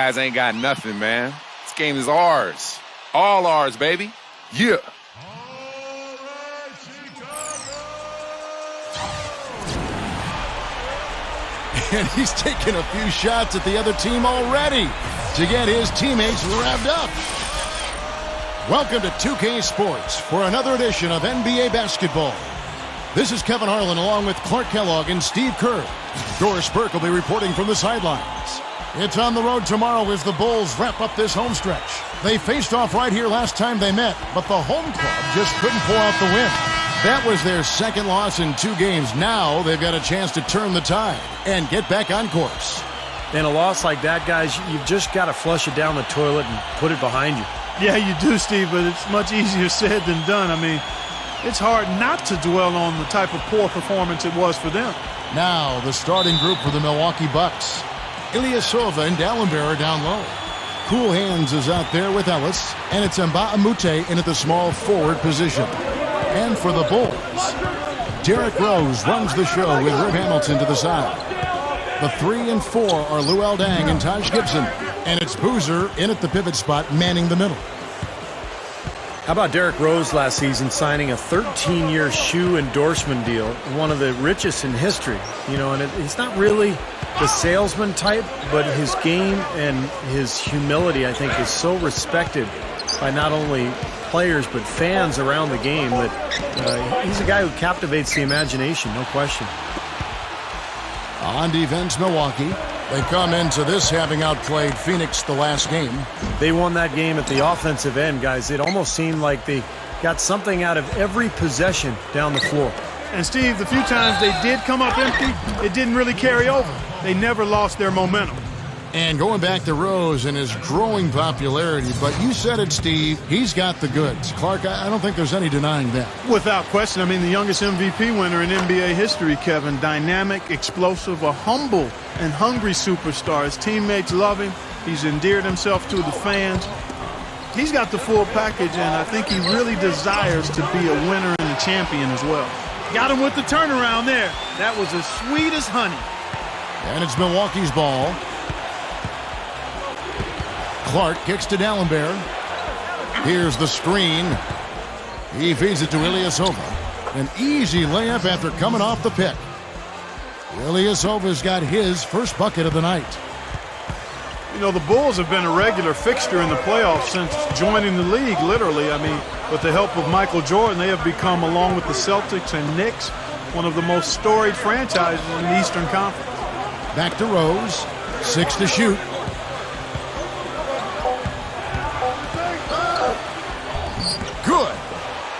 guys ain't got nothing, man. This game is ours. All ours, baby. Yeah. And he's taken a few shots at the other team already to get his teammates revved up. Welcome to 2K Sports for another edition of NBA basketball. This is Kevin Harlan along with Clark Kellogg and Steve Kerr. Doris Burke will be reporting from the sidelines. It's on the road tomorrow as the Bulls wrap up this home stretch. They faced off right here last time they met, but the home club just couldn't pull out the win. That was their second loss in 2 games. Now they've got a chance to turn the tide and get back on course. In a loss like that, guys, you've just got to flush it down the toilet and put it behind you. Yeah, you do, Steve, but it's much easier said than done. I mean, it's hard not to dwell on the type of poor performance it was for them. Now the starting group for the Milwaukee Bucks. Ilyasova and D'Alembert are down low. Cool Hands is out there with Ellis, and it's Nba2K13 in at the small forward position. And for the Bulls, Derrick Rose runs the show with Rip Hamilton to the side. The 3 and 4 are Luol Deng and Taj Gibson. And it's Boozer in at the pivot spot, manning the middle. How about Derrick Rose last season signing a 13-year shoe endorsement deal, one of the richest in history? You know, and he's not really the salesman type, but his game and his humility, I think, is so respected by not only players but fans around the game that he's a guy who captivates the imagination, no question. On defense, Milwaukee. They come into this having outplayed Phoenix the last game. They won that game at the offensive end, guys. It almost seemed like they got something out of every possession down the floor. And, Steve, the few times they did come up empty, it didn't really carry over. They never lost their momentum. And going back to Rose and his growing popularity, but you said it, Steve, he's got the goods. Clark, I don't think there's any denying that. Without question. I mean, the youngest MVP winner in NBA history, Kevin. Dynamic, explosive, a humble and hungry superstar. His teammates love him. He's endeared himself to the fans. He's got the full package, and I think he really desires to be a winner and a champion as well. Got him with the turnaround there. That was as sweet as honey. And it's Milwaukee's ball. Clark kicks to D'Alembert. Here's the screen. He feeds it to Ilyasova. An easy layup after coming off the pick. Ilyasova's got his first bucket of the night. You know, the Bulls have been a regular fixture in the playoffs since joining the league, literally. I mean, with the help of Michael Jordan, they have become, along with the Celtics and Knicks, one of the most storied franchises in the Eastern Conference. Back to Rose. 6 to shoot. Good.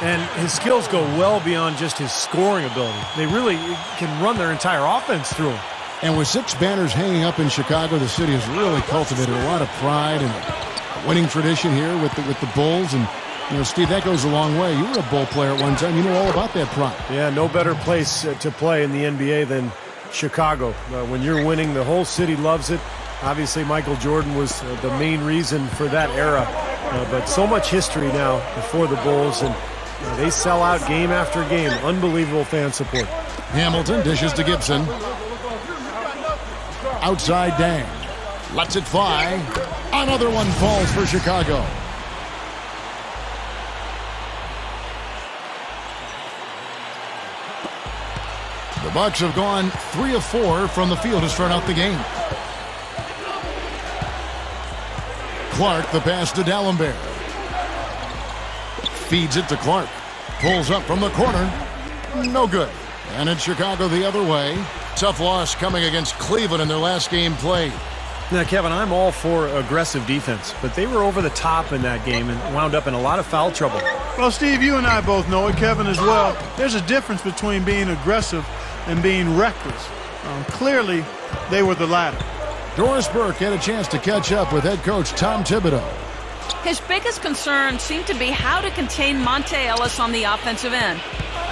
And his skills go well beyond just his scoring ability. They really can run their entire offense through him. And with 6 banners hanging up in Chicago, the city has really cultivated a lot of pride and a winning tradition here with the Bulls. And, you know, Steve, that goes a long way. You were a Bull player at one time. You know all about that pride. Yeah, no better place to play in the NBA than Chicago. When you're winning, the whole city loves it. Obviously, Michael Jordan was the main reason for that era. But so much history now for the Bulls, and they sell out game after game. Unbelievable fan support. Hamilton dishes to Gibson. Outside Deng. Lets it fly. Another one falls for Chicago. The Bucks have gone 3 of 4 from the field to start out the game. Clark, the pass to D'Alembert. Feeds it to Clark. Pulls up from the corner. No good. And it's Chicago the other way. Tough loss coming against Cleveland in their last game played. Now, Kevin, I'm all for aggressive defense, but they were over the top in that game and wound up in a lot of foul trouble. Well, Steve, you and I both know it, Kevin as well. There's a difference between being aggressive and being reckless. Clearly, they were the latter. Doris Burke had a chance to catch up with head coach Tom Thibodeau. His biggest concern seemed to be how to contain Monte Ellis on the offensive end.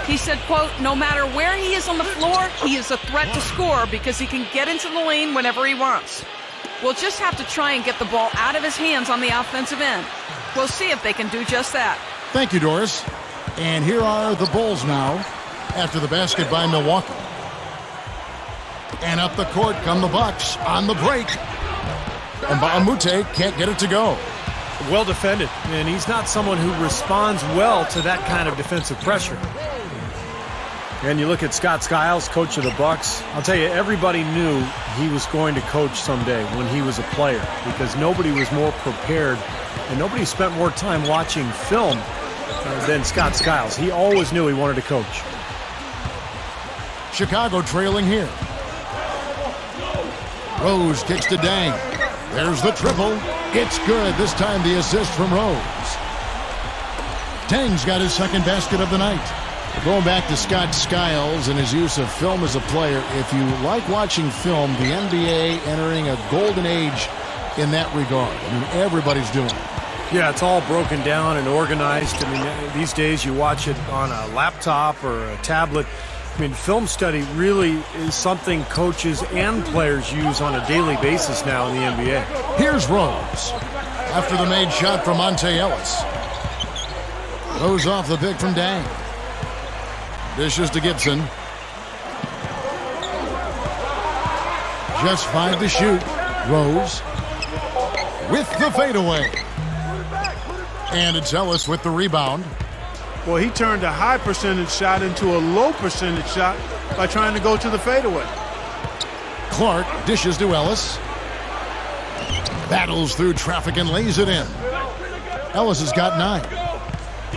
He said, quote, no matter where he is on the floor, he is a threat to score because he can get into the lane whenever he wants. We'll just have to try and get the ball out of his hands on the offensive end. We'll see if they can do just that. Thank you, Doris. And here are the Bulls now after the basket by Milwaukee. And up the court come the Bucks on the break. And Mbamute can't get it to go. Well defended, and he's not someone who responds well to that kind of defensive pressure. And you look at Scott Skiles, coach of the Bucks. I'll tell you, everybody knew he was going to coach someday when he was a player, because nobody was more prepared and nobody spent more time watching film than Scott Skiles. He always knew he wanted to coach. Chicago trailing here. Rose kicks to Dang. There's the triple. It's good. This time the assist from Rose. Dang's got his second basket of the night. Going back to Scott Skiles and his use of film as a player, if you like watching film, the NBA entering a golden age in that regard. I mean, everybody's doing it. Yeah, it's all broken down and organized. I mean, these days you watch it on a laptop or a tablet. I mean, film study really is something coaches and players use on a daily basis now in the NBA. Here's Rose. After the made shot from Monte Ellis. Rose off the pick from Dang. Dishes to Gibson. Just 5 to shoot. Rose with the fadeaway. And it's Ellis with the rebound. Well, he turned a high percentage shot into a low percentage shot by trying to go to the fadeaway. Clark dishes to Ellis. Battles through traffic and lays it in. Ellis has got 9.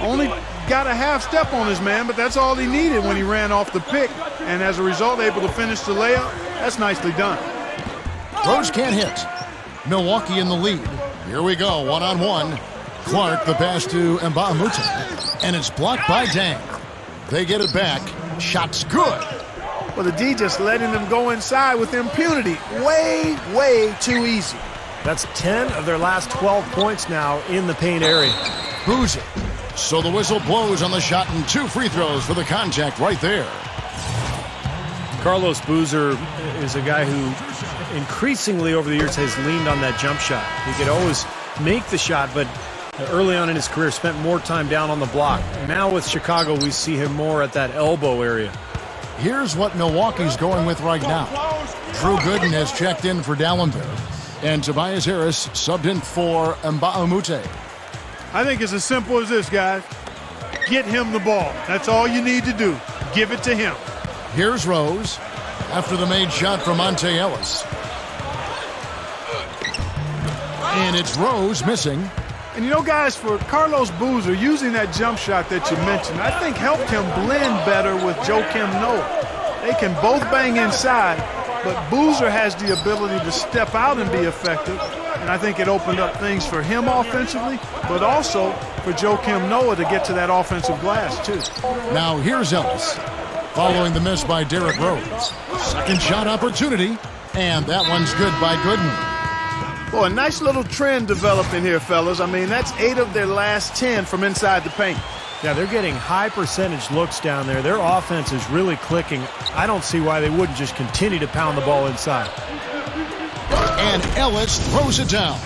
Only got a half step on his man, but that's all he needed when he ran off the pick. And as a result, able to finish the layup. That's nicely done. Rose can't hit. Milwaukee in the lead. Here we go, one-on-one. Clark, the pass to Mbamute. And it's blocked by Dang. They get it back. Shot's good. Well, the D just letting them go inside with impunity. Way, way too easy. That's 10 of their last 12 points now in the paint area. Boozer. So the whistle blows on the shot and 2 free throws for the contact right there. Carlos Boozer is a guy who increasingly over the years has leaned on that jump shot. He could always make the shot, but early on in his career spent more time down on the block. Now with Chicago, we see him more at that elbow area. Here's what Milwaukee's going with right now. Drew Gooden has checked in for Dallenberg. And Tobias Harris subbed in for Mbamute. I think it's as simple as this, guys. Get him the ball. That's all you need to do. Give it to him. Here's Rose after the made shot from Monte Ellis. And it's Rose missing. And you know, guys, for Carlos Boozer, using that jump shot that you mentioned, I think helped him blend better with Joakim Noah. They can both bang inside, but Boozer has the ability to step out and be effective. And I think it opened up things for him offensively, but also for Joakim Noah to get to that offensive glass, too. Now here's Ellis, following the miss by Derrick Rose. Second shot opportunity, and that one's good by Gooden. Well, a nice little trend developing here, fellas. I mean, that's 8 of their last 10 from inside the paint. Yeah, they're getting high percentage looks down there. Their offense is really clicking. I don't see why they wouldn't just continue to pound the ball inside. And Ellis throws it down.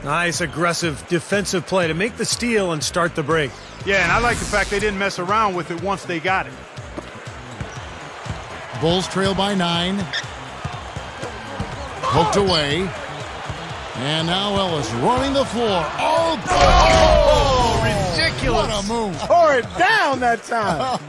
Nice aggressive defensive play to make the steal and start the break. Yeah, and I like the fact they didn't mess around with it once they got it. Bulls trail by 9. Poked away. And now Ellis running the floor. Oh, ridiculous. What a move. Tore it down that time.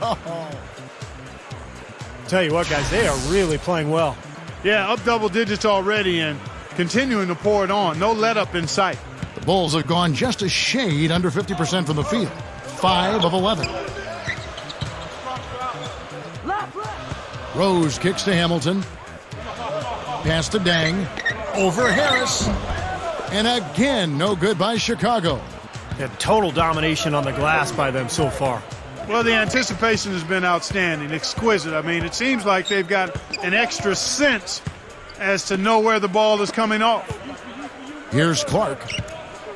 Tell you what, guys, they are really playing well. Yeah, up double digits already and continuing to pour it on. No let up in sight. The Bulls have gone just a shade under 50% from the field. 5 of 11. Rose kicks to Hamilton. Pass to Dang. Over Harris. And again, no good by Chicago. Yeah, total domination on the glass by them so far. Well, the anticipation has been outstanding, exquisite. I mean, it seems like they've got an extra sense as to know where the ball is coming off. Here's Clark,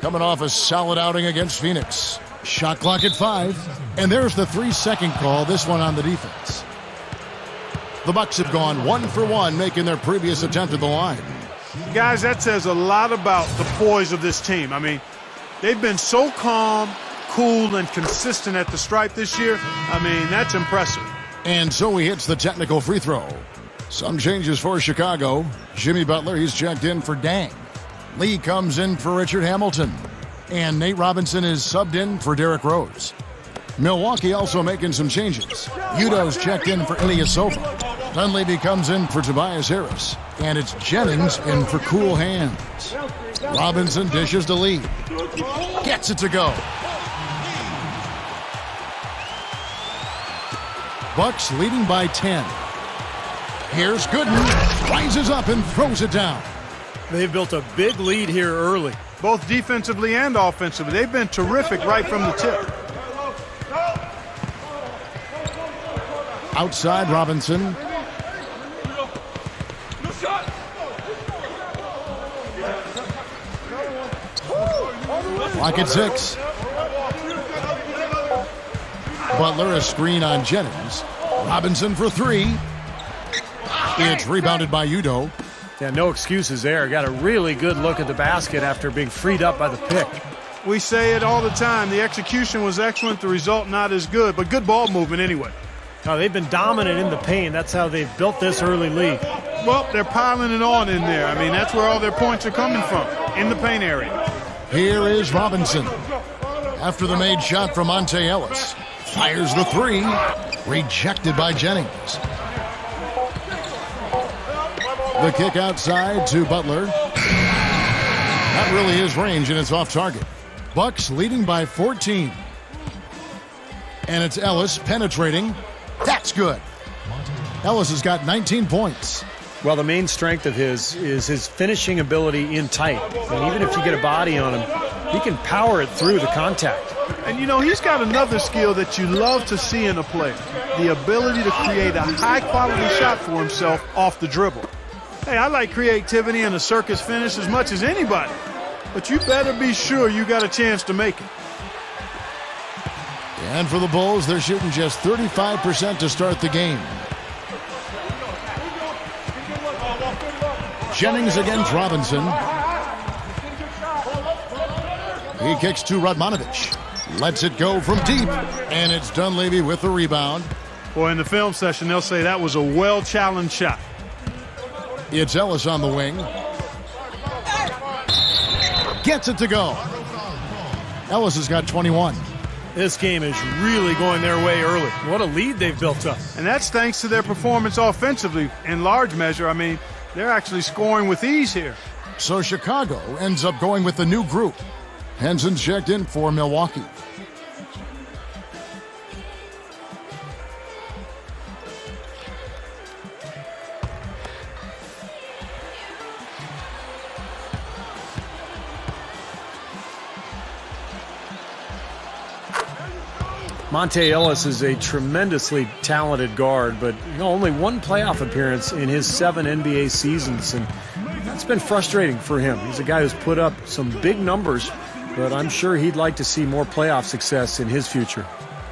coming off a solid outing against Phoenix. Shot clock at 5, and there's the 3-second call, this one on the defense. The Bucks have gone 1 for 1, making their previous attempt at the line. Guys, that says a lot about the poise of this team. I mean, they've been so calm, cool, and consistent at the stripe this year. I mean, that's impressive. And so he hits the technical free throw. Some changes for Chicago. Jimmy Butler, he's checked in for Dang. Lee comes in for Richard Hamilton. And Nate Robinson is subbed in for Derrick Rose. Milwaukee also making some changes. Udo's checked in for Ilyasova. Dunleavy comes in for Tobias Harris. And it's Jennings in for Cool Hands. Robinson dishes to Lee. Gets it to go. Bucks leading by 10. Here's Gooden. Rises up and throws it down. They've built a big lead here early. Both defensively and offensively. They've been terrific right from the tip. Outside Robinson. Clock at 6. Butler a screen on Jennings. Robinson for 3. It's rebounded by Udo. Yeah, no excuses there. Got a really good look at the basket after being freed up by the pick. We say it all the time. The execution was excellent. The result not as good, but good ball movement anyway. Now, they've been dominant in the paint. That's how they've built this early lead. Well, they're piling it on in there. I mean, that's where all their points are coming from, in the paint area. Here is Robinson. After the made shot from Monte Ellis. Fires the 3. Rejected by Jennings. The kick outside to Butler. Not really his range, and it's off target. Bucks leading by 14. And it's Ellis penetrating. That's good. Ellis has got 19 points. Well, the main strength of his is his finishing ability in tight. And even if you get a body on him, he can power it through the contact. And, you know, he's got another skill that you love to see in a player. The ability to create a high-quality shot for himself off the dribble. Hey, I like creativity and a circus finish as much as anybody. But you better be sure you got a chance to make it. And for the Bulls, they're shooting just 35% to start the game. Jennings against Robinson. He kicks to Radmanovic. Lets it go from deep. And it's Dunleavy with the rebound. Boy, in the film session, they'll say that was a well-challenged shot. It's Ellis on the wing. Gets it to go. Ellis has got 21. This game is really going their way early. What a lead they've built up. And that's thanks to their performance offensively in large measure. I mean, they're actually scoring with ease here. So Chicago ends up going with the new group. Henson checked in for Milwaukee. Monte Ellis is a tremendously talented guard, but only one playoff appearance in his 7 NBA seasons, and that's been frustrating for him. He's a guy who's put up some big numbers, but I'm sure he'd like to see more playoff success in his future.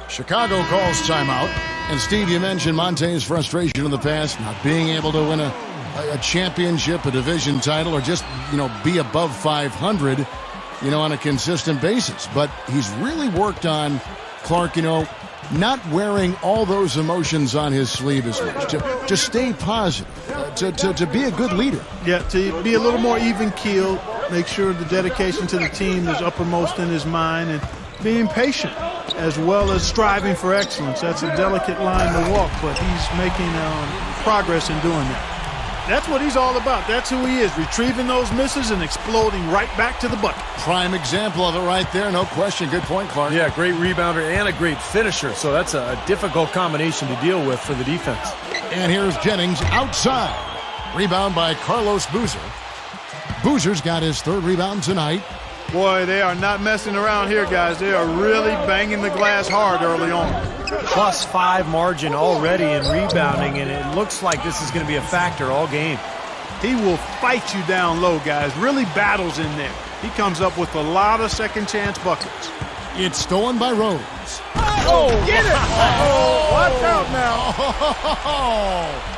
Chicago calls timeout. And Steve, you mentioned Monte's frustration in the past, not being able to win a championship, a division title, or just, be above 500, on a consistent basis. But he's really worked on, Clark, not wearing all those emotions on his sleeve as much, to stay positive, to be a good leader. Yeah, to be a little more even-keeled, make sure the dedication to the team is uppermost in his mind, and being patient as well as striving for excellence. That's a delicate line to walk, but he's making progress in doing that. That's what he's all about. That's who he is, retrieving those misses and exploding right back to the bucket. Prime example of it right there, no question. Good point, Clark. Yeah, great rebounder and a great finisher, so that's a difficult combination to deal with for the defense. And here's Jennings outside. Rebound by Carlos Boozer. Boozer's got his 3rd rebound tonight. Boy, they are not messing around here, guys. They are really banging the glass hard early on. +5 margin already in rebounding, and it looks like this is going to be a factor all game. He will fight you down low, guys. Really battles in there. He comes up with a lot of second-chance buckets. It's stolen by Rose. Oh, get it! Oh, watch out now. Oh.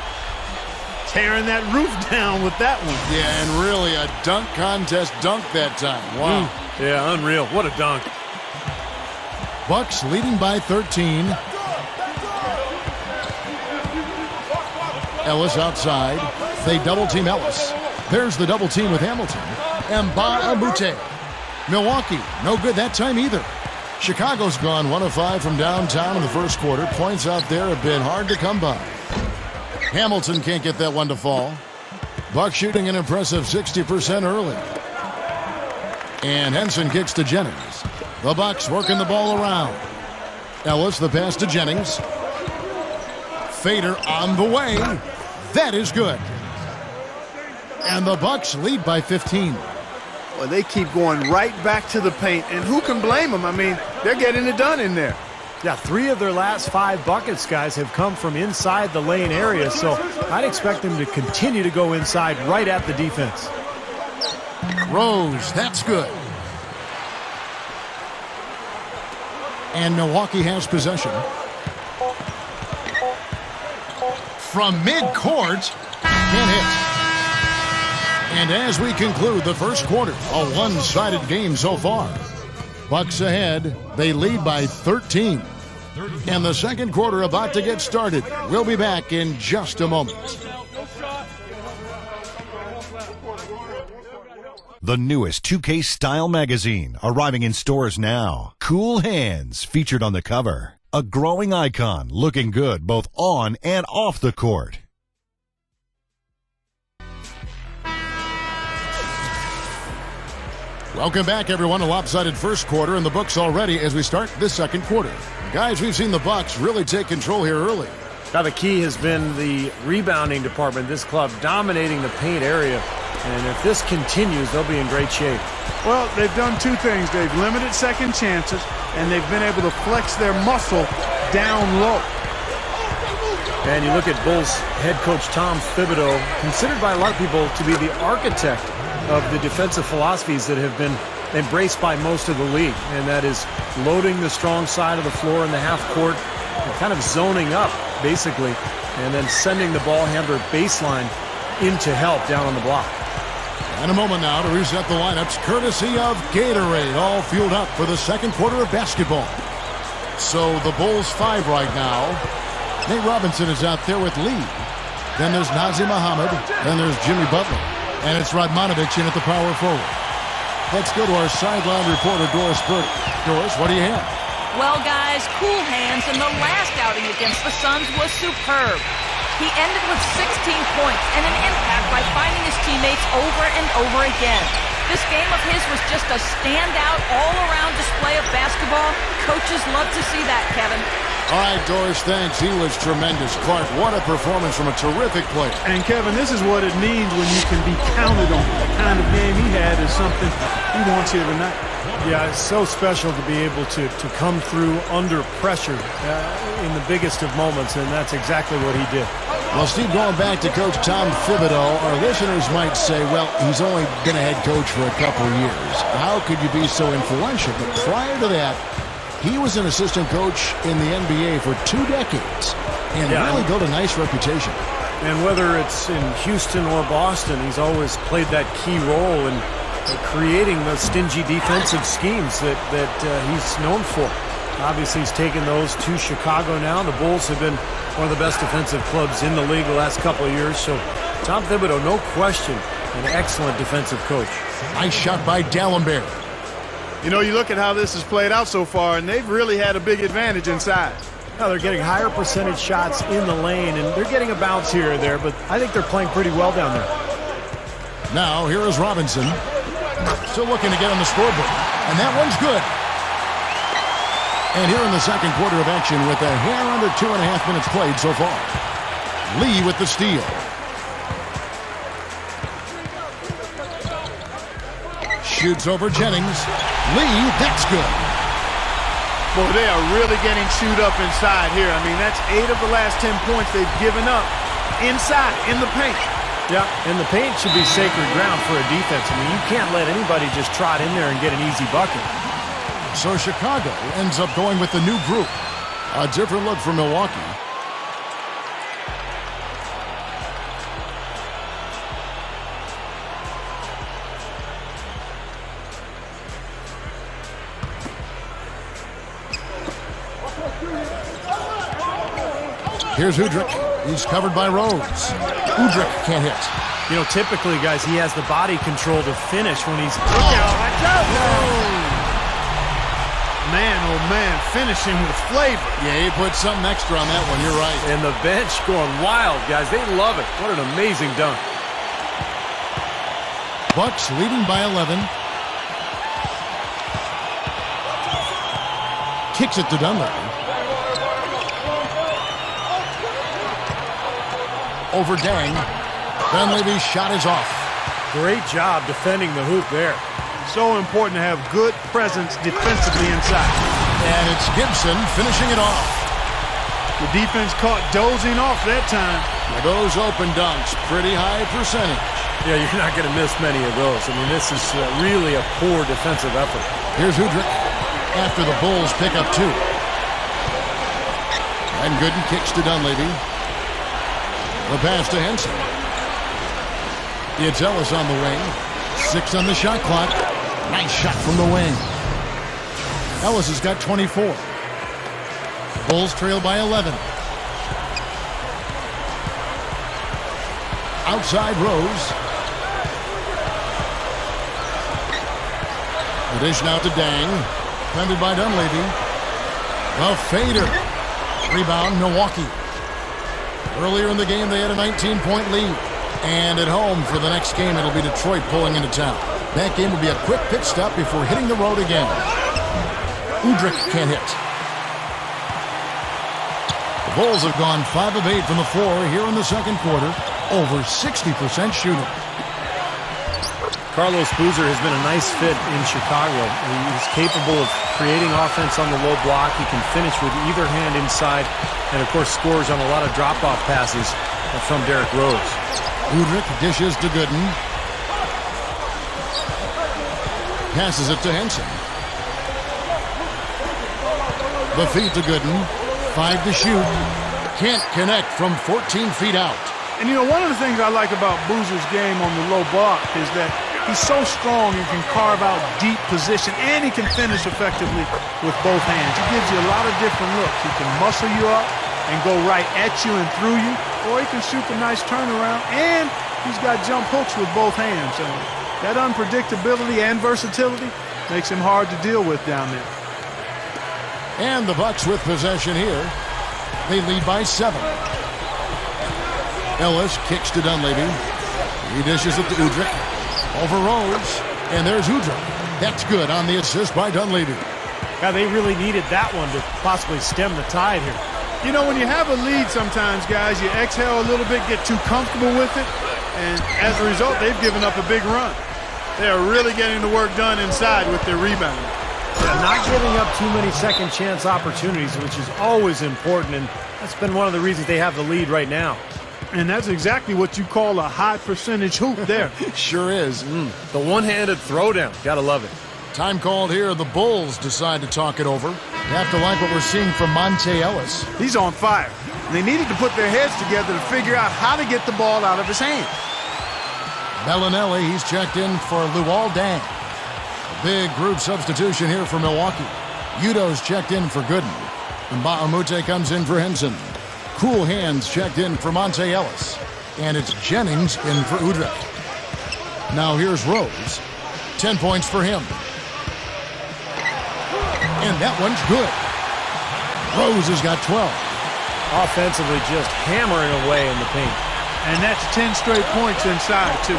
Tearing that roof down with that one. Yeah, and really a dunk contest dunk that time. Wow. Yeah, unreal. What a dunk. Bucks leading by 13. Ellis outside. They double team Ellis. There's the double team with Hamilton. Nba2K13. Milwaukee, no good that time either. Chicago's gone 1 of 5 from downtown in the first quarter. Points out there have been hard to come by. Hamilton can't get that one to fall. Buck shooting an impressive 60% early. And Henson kicks to Jennings. The Bucks working the ball around. Ellis, the pass to Jennings. Fader on the way. That is good. And the Bucks lead by 15. Well, they keep going right back to the paint, and who can blame them? I mean, they're getting it done in there. Yeah, 3 of their last 5 buckets, guys, have come from inside the lane area, so I'd expect them to continue to go inside right at the defense. Rose, that's good. And Milwaukee has possession. From midcourt, can't hit. And as we conclude the first quarter, a one-sided game so far. Bucks ahead. They lead by 13. And the second quarter about to get started. We'll be back in just a moment. The newest 2K Style magazine arriving in stores now. Cool Hands featured on the cover. A growing icon looking good both on and off the court. Welcome back, everyone. A lopsided first quarter in the books already as we start this second quarter. Guys, we've seen the Bucks really take control here early. Now, the key has been the rebounding department. This club dominating the paint area. And if this continues, they'll be in great shape. Well, they've done 2 things. They've limited second chances, and they've been able to flex their muscle down low. And you look at Bulls head coach Tom Thibodeau, considered by a lot of people to be the architect of the defensive philosophies that have been embraced by most of the league, and that is loading the strong side of the floor in the half court and kind of zoning up, basically, and then sending the ball handler baseline into help down on the block. And a moment now to reset the lineups, courtesy of Gatorade, all fueled up for the second quarter of basketball. So the Bulls 5 right now. Nate Robinson is out there with Lee. Then there's Nazir Muhammad. Then there's Jimmy Butler. And it's Radmanovic in at the power forward. Let's go to our sideline reporter, Doris Burke. Doris, what do you have? Well, guys, cool hands in the last outing against the Suns was superb. He ended with 16 points and an impact by finding his teammates over and over again. This game of his was just a standout, all-around display of basketball. Coaches love to see that, Kevin. All right, Doris, thanks. He was tremendous. Clark, what a performance from a terrific player. And, Kevin, this is what it means when you can be counted on. The kind of game he had is something he wants here tonight. Yeah, it's so special to be able to come through under pressure in the biggest of moments, and that's exactly what he did. Well, Steve, going back to Coach Tom Thibodeau, our listeners might say, well, he's only been a head coach for a couple of years. How could you be so influential? But prior to that, he was an assistant coach in the NBA for 2 decades and really built a nice reputation. And whether it's in Houston or Boston, he's always played that key role in creating those stingy defensive schemes that he's known for. Obviously, he's taken those to Chicago now. The Bulls have been one of the best defensive clubs in the league the last couple of years. So Tom Thibodeau, no question, an excellent defensive coach. Nice shot by Dallenberg. You know, you look at how this has played out so far, and they've really had a big advantage inside. Now they're getting higher percentage shots in the lane, and they're getting a bounce here or there, but I think they're playing pretty well down there. Now, here is Robinson. Still looking to get on the scoreboard. And that one's good. And here in the second quarter of action with a hair under 2.5 minutes played so far. Lee with the steal. Shoots over Jennings. Lee, that's good. Boy, they are really getting chewed up inside here. I mean, that's 8 of the last 10 points they've given up inside, in the paint. Yeah, and the paint should be sacred ground for a defense. I mean, you can't let anybody just trot in there and get an easy bucket. So Chicago ends up going with the new group. A different look for Milwaukee. Here's Udrich. He's covered by Rose. Udrich can't hit. You know, typically, guys, he has the body control to finish when he's... Watch out! Man, oh man, finishing with flavor. Yeah, he put something extra on that one. You're right. And the bench going wild, guys. They love it. What an amazing dunk. Bucks leading by 11. Kicks it to Dunleavy. Over Dang. Dunleavy's shot is off. Great job defending the hoop there. So important to have good presence defensively inside. And it's Gibson finishing it off. The defense caught dozing off that time. Those open dunks, pretty high percentage. Yeah, you're not going to miss many of those. I mean, this is really a poor defensive effort. Here's Udrih after the Bulls pick up 2. And Gooden kicks to Dunleavy. The pass to Henson. It's Ellis on the wing. 6 on the shot clock. Nice shot from the wing. Ellis has got 24. Bulls trail by 11. Outside Rose. The dish now to Dang. Defended by Dunleavy. A fader. Rebound, Milwaukee. Earlier in the game, they had a 19-point lead. And at home for the next game, it'll be Detroit pulling into town. That game will be a quick pit stop before hitting the road again. Udrih can't hit. The Bulls have gone 5 of 8 from the floor here in the second quarter. Over 60% shooting. Carlos Boozer has been a nice fit in Chicago. He's capable of creating offense on the low block. He can finish with either hand inside, and of course scores on a lot of drop-off passes from Derrick Rose. Udrih dishes to Gooden. Passes it to Henson. The feed to Gooden. 5 to shoot. Can't connect from 14 feet out. And you know, one of the things I like about Boozer's game on the low block is that he's so strong and can carve out deep position, and he can finish effectively with both hands. He gives you a lot of different looks. He can muscle you up and go right at you and through you, or he can shoot the nice turnaround, and he's got jump hooks with both hands. So that unpredictability and versatility makes him hard to deal with down there. And the Bucks with possession here. They lead by 7. Ellis kicks to Dunleavy. He dishes it to Udrih. Over Rose. And there's Udrih. That's good on the assist by Dunleavy. Yeah, they really needed that one to possibly stem the tide here. You know, when you have a lead sometimes, guys, you exhale a little bit, get too comfortable with it, and as a result, they've given up a big run. They are really getting the work done inside with their rebound. Yeah, not giving up too many second chance opportunities, which is always important, and that's been one of the reasons they have the lead right now. And that's exactly what you call a high percentage hoop there. Sure is. The one-handed throwdown. Gotta love it. Time called here. The Bulls decide to talk it over. You have to like what we're seeing from Monte Ellis. He's on fire. They needed to put their heads together to figure out how to get the ball out of his hand. Bellinelli, he's checked in for Luol Deng. Big group substitution here for Milwaukee. Udo's checked in for Gooden. And Bahamute comes in for Henson. Cool Hands checked in for Monte Ellis. And it's Jennings in for Udrih. Now here's Rose. 10 points for him. And that one's good. Rose has got 12. Offensively just hammering away in the paint. And that's 10 straight points inside, too.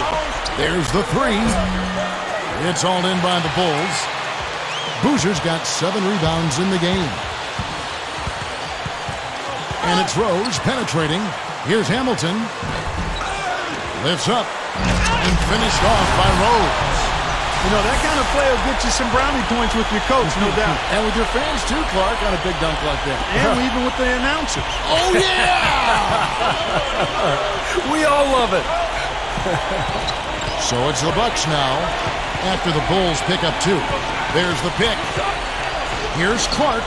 There's the 3. It's all in by the Bulls. Boozer's got 7 rebounds in the game. And it's Rose penetrating. Here's Hamilton. Lifts up. And finished off by Rose. You know, that kind of play will get you some brownie points with your coach, no doubt. And with your fans, too, Clark, on a big dunk like that. And even with the announcers. Oh, yeah! We all love it. So it's the Bucks now after the Bulls pick up 2. There's the pick. Here's Clark.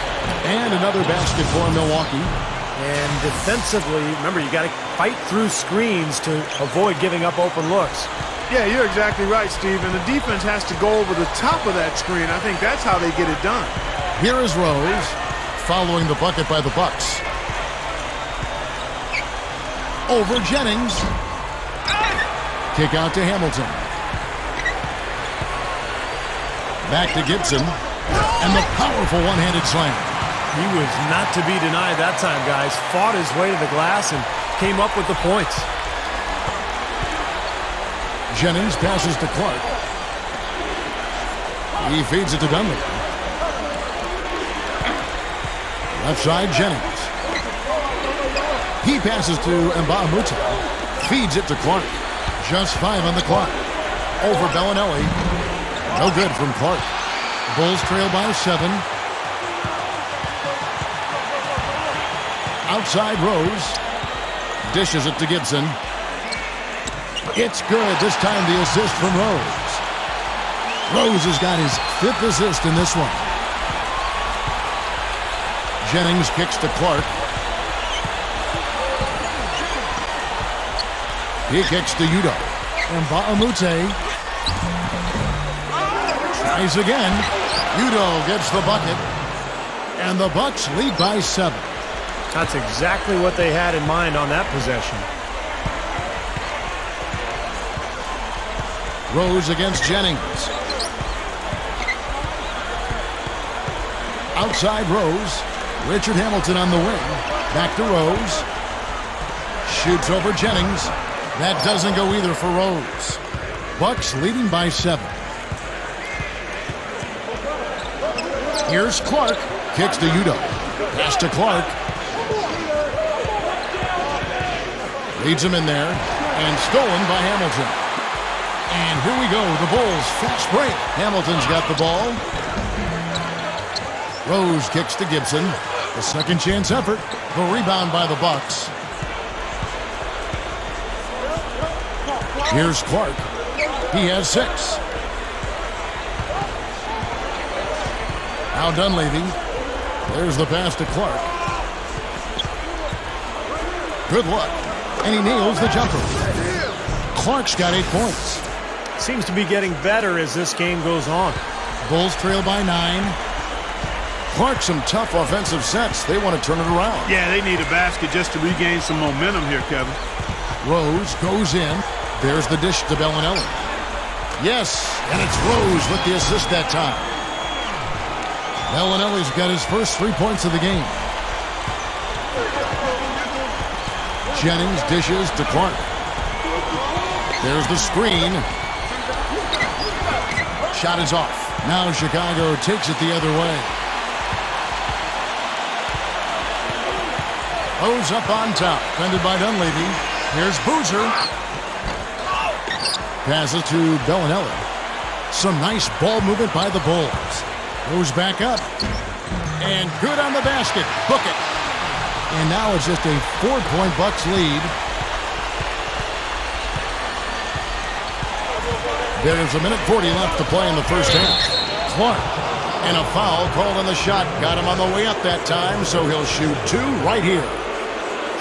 And another basket for Milwaukee. And defensively, remember, you got to fight through screens to avoid giving up open looks. Yeah, you're exactly right, Steve. And the defense has to go over the top of that screen. I think that's how they get it done. Here is Rose, following the bucket by the Bucks. Over Jennings. Kick out to Hamilton. Back to Gibson. And the powerful one-handed slam. He was not to be denied that time, guys. Fought his way to the glass and came up with the points. Jennings passes to Clark. He feeds it to Dunleavy. Left side, Jennings. He passes to Nba2K13. Feeds it to Clark. Just 5 on the clock. Over Bellinelli. No good from Clark. Bulls trail by 7. Outside Rose. Dishes it to Gibson. It's good. This time the assist from Rose. Rose has got his 5th assist in this one. Jennings kicks to Clark. He kicks to Udo. Nba2K13 tries again. Udo gets the bucket. And the Bucks lead by 7. That's exactly what they had in mind on that possession. Rose against Jennings. Outside Rose. Richard Hamilton on the wing. Back to Rose. Shoots over Jennings. That doesn't go either for Rose. Bucks leading by 7. Here's Clark. Kicks to Udo. Pass to Clark. Leads him in there. And stolen by Hamilton. And here we go. The Bulls fast break. Hamilton's got the ball. Rose kicks to Gibson. The second chance effort. The rebound by the Bucks. Here's Clark. He has 6. Now Dunleavy. There's the pass to Clark. Good luck. And he nails the jumper. Clark's got 8 points. Seems to be getting better as this game goes on. Bulls trail by 9. Clark, some tough offensive sets. They want to turn it around. Yeah, they need a basket just to regain some momentum here, Kevin. Rose goes in. There's the dish to Bellinelli. Yes, and it's Rose with the assist that time. Bellinelli's got his first 3 points of the game. Jennings dishes to Clark. There's the screen. Shot is off. Now Chicago takes it the other way. Rose up on top. Defended by Dunleavy. Here's Boozer. Passes to Bellinelli. Some nice ball movement by the Bulls. Goes back up. And good on the basket. Book it. And now it's just a 4-point Bucks lead. There's 1:40 left to play in the first half. Clark. And a foul called on the shot. Got him on the way up that time, so he'll shoot 2 right here.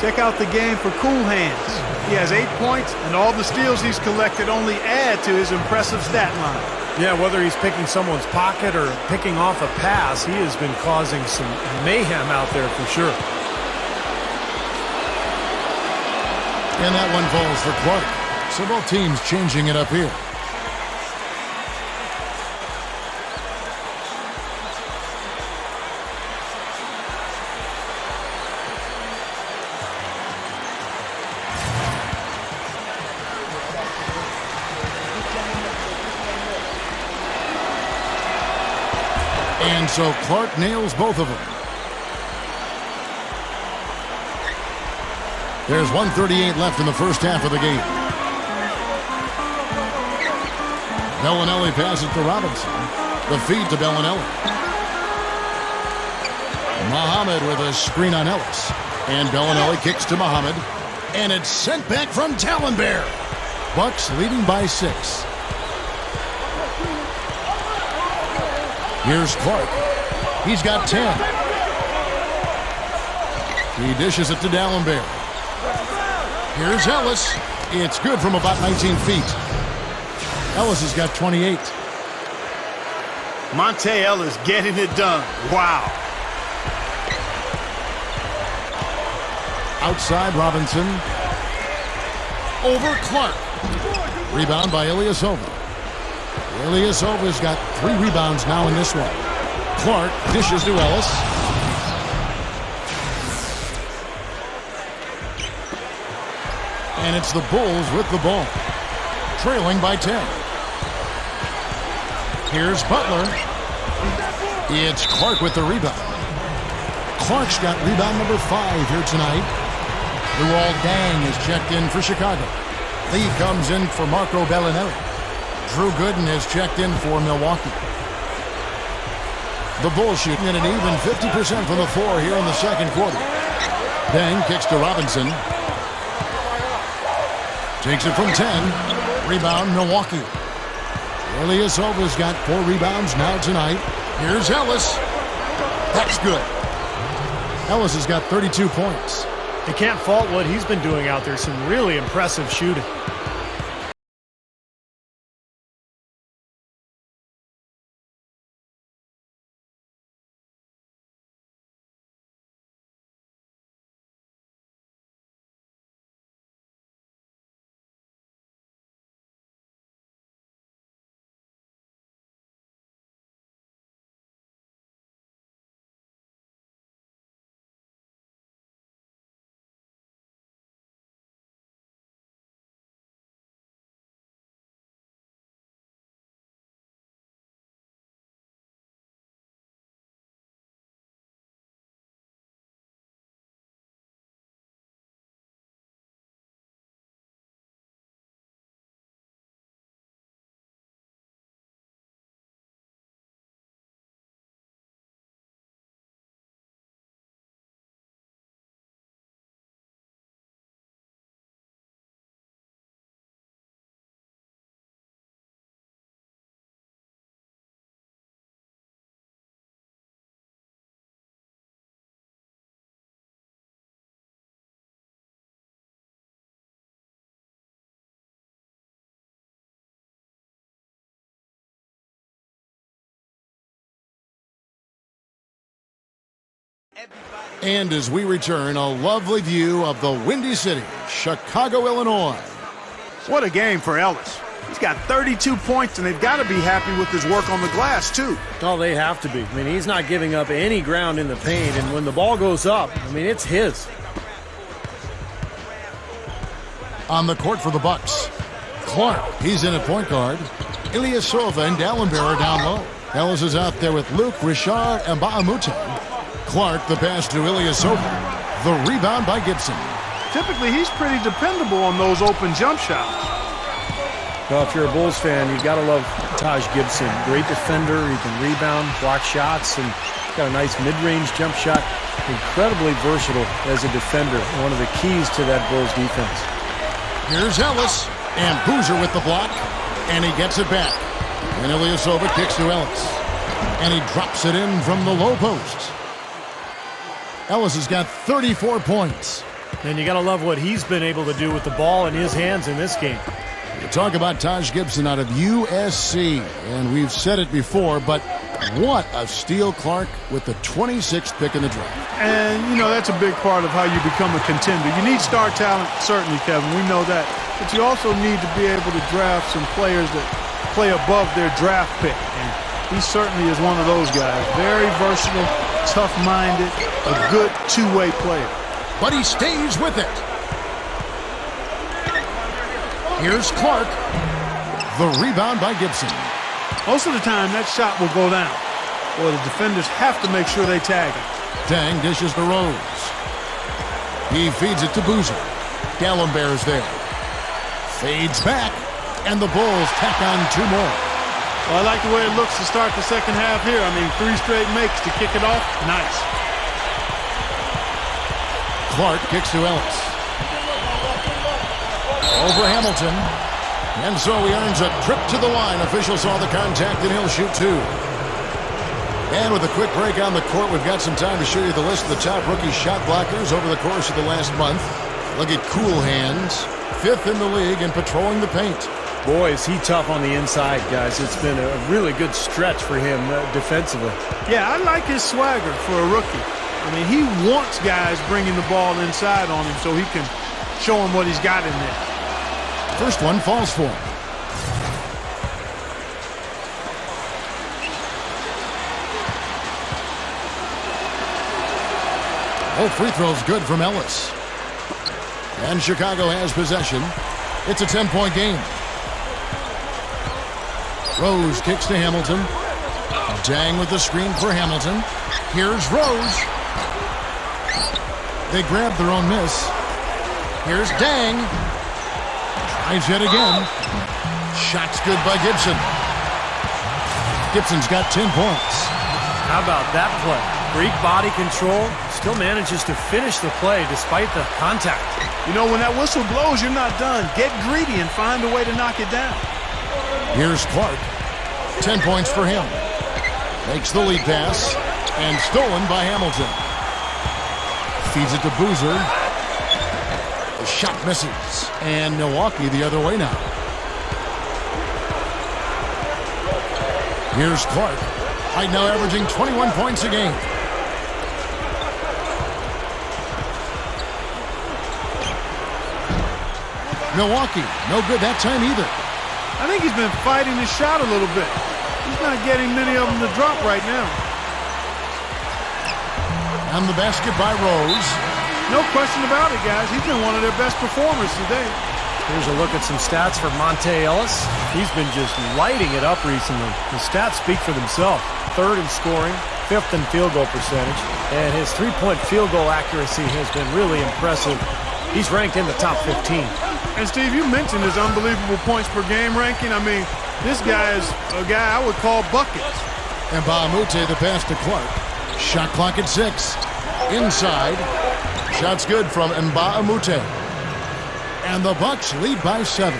Check out the game for cool hands. He has 8 points, and all the steals he's collected only add to his impressive stat line. Yeah, whether he's picking someone's pocket or picking off a pass, he has been causing some mayhem out there for sure. And that one falls for Clark. So both teams changing it up here. And so Clark nails both of them. There's 1:38 left in the first half of the game. Bellinelli passes to Robinson. The feed to Bellinelli. Muhammad with a screen on Ellis. And Bellinelli kicks to Muhammad. And it's sent back from Talonbear. Bucks leading by 6. Here's Clark. He's got 10. He dishes it to Dallenberg. Here's Ellis. It's good from about 19 feet. Ellis has got 28. Monte Ellis getting it done. Wow. Outside Robinson. Over Clark. Rebound by Ilyasova. Ilyasova's got 3 rebounds now in this one. Clark dishes to Ellis. And it's the Bulls with the ball, trailing by 10. Here's Butler. It's Clark with the rebound. Clark's got rebound number 5 here tonight. DWYANE is checked in for Chicago. Lee comes in for Marco Bellinelli. Drew Gooden has checked in for Milwaukee. The Bulls shooting at an even 50% from the floor here in the second quarter. Deng kicks to Robinson. Takes it from 10. Rebound, Milwaukee. Ilyasova's got 4 rebounds now tonight. Here's Ellis. That's good. Ellis has got 32 points. You can't fault what he's been doing out there. Some really impressive shooting. And as we return, a lovely view of the Windy City, Chicago, Illinois. What a game for Ellis. He's got 32 points, and they've got to be happy with his work on the glass, too. Oh, they have to be. I mean, he's not giving up any ground in the paint, and when the ball goes up, I mean, it's his. On the court for the Bucks, Clark, he's in at point guard. Ilyasova and Dallenberg are down low. Ellis is out there with Luke, Richard, and Baamute. Clark, the pass to Ilyasova. The rebound by Gibson. Typically, he's pretty dependable on those open jump shots. Well, if you're a Bulls fan, you've got to love Taj Gibson. Great defender. He can rebound, block shots, and got a nice mid-range jump shot. Incredibly versatile as a defender. One of the keys to that Bulls defense. Here's Ellis, and Boozer with the block, and he gets it back. And Ilyasova kicks to Ellis, and he drops it in from the low post. Ellis has got 34 points. And you got to love what he's been able to do with the ball in his hands in this game. You talk about Taj Gibson out of USC, and we've said it before, but what a steal, Clark, with the 26th pick in the draft. And, you know, that's a big part of how you become a contender. You need star talent, certainly, Kevin. We know that. But you also need to be able to draft some players that play above their draft pick. And he certainly is one of those guys. Very versatile, tough-minded, a good two-way player. But he stays with it. Here's Clark. The rebound by Gibson. Most of the time, that shot will go down. Or the defenders have to make sure they tag him. Deng dishes to Rose. He feeds it to Boozer. Dallenberg's there. Fades back, and the Bulls tack on 2 more. Well, I like the way it looks to start the second half here. I mean, 3 straight makes to kick it off. Nice. Clark kicks to Ellis. Over Hamilton. And so he earns a trip to the line. Official saw the contact, and he'll shoot 2. And with a quick break on the court, we've got some time to show you the list of the top rookie shot blockers over the course of the last month. Look at Cool Hands, 5th in the league in patrolling the paint. Boy, is he tough on the inside, guys. It's been a really good stretch for him defensively. Yeah, I like his swagger for a rookie. I mean, he wants guys bringing the ball inside on him so he can show him what he's got in there. First one falls for him. Both free throws good from Ellis. And Chicago has possession. It's a 10-point game. Rose kicks to Hamilton. Dang with the screen for Hamilton. Here's Rose. They grab their own miss. Here's Dang. Tries yet again. Shot's good by Gibson. Gibson's got 10 points. How about that play? Greek body control, still manages to finish the play despite the contact. You know, when that whistle blows, you're not done. Get greedy and find a way to knock it down. Here's Clark. 10 points for him. Makes the lead pass. And stolen by Hamilton. Feeds it to Boozer. The shot misses. And Milwaukee the other way now. Here's Clark. Right now averaging 21 points a game. Milwaukee, no good that time either. I think he's been fighting his shot a little bit. He's not getting many of them to drop right now. And the basket by Rose. No question about it, guys. He's been one of their best performers today. Here's a look at some stats for Monte Ellis. He's been just lighting it up recently. The stats speak for themselves. 3rd in scoring, 5th in field goal percentage, and his three-point field goal accuracy has been really impressive. He's ranked in the top 15. And Steve, you mentioned his unbelievable points per game ranking. I mean, this guy is a guy I would call buckets. And Bahamute the pass to Clark. Shot clock at 6. Inside. Shot's good from Mbaamute. And the Bucks lead by 7.